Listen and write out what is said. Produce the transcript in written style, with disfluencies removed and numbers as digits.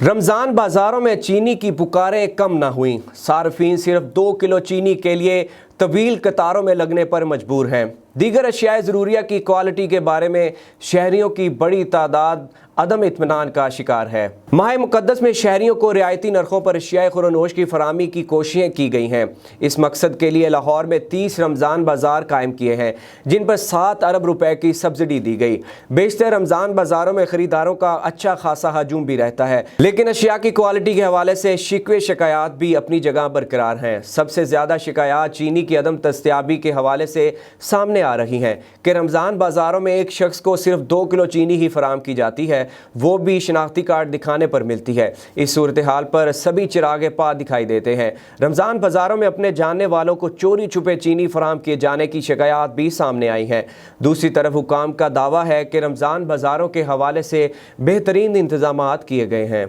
रमज़ान बाज़ारों में चीनी की पुकारें कम न हुई। सार्फिन सिर्फ 2 किलो चीनी के लिए तवील कतारों में लगने पर मजबूर हैं। दीगर अशियाए ज़रूरिया की क्वालिटी के बारे में शहरियों की बड़ी तादाद अदम इत्मीनान का शिकार है। माह मुक़द्दस में शहरियों को रियायती नरखों पर अशियाए खुरनोश की फराहमी की कोशिशें की गई हैं। इस मकसद के लिए लाहौर में 30 रमज़ान बाज़ार कायम किए हैं, जिन पर 7 अरब रुपए की सब्सिडी दी गई। बेशतर रमज़ान बाज़ारों में ख़रीदारों का अच्छा खासा हजूम भी रहता है, लेकिन अशिया की क्वालिटी के हवाले से शिकवे शिकायत भी अपनी जगह बरकरार हैं। सबसे ज़्यादा शिकायत चीनी की अदम दस्तयाबी के हवाले से सामने आ रही हैं कि रमज़ान बाज़ारों में एक शख्स को सिर्फ 2 किलो चीनी ही फराम की जाती है, वो भी शनाख्ती कार्ड दिखाने पर मिलती है। इस सूरत हाल पर सभी चिरागे पा दिखाई देते हैं। रमज़ान बाज़ारों में अपने जानने वालों को चोरी छुपे चीनी फराम किए जाने की शिकायत भी सामने आई हैं। दूसरी तरफ हुकाम का दावा है कि रमज़ान बाज़ारों के हवाले से बेहतरीन इंतजामात किए गए हैं।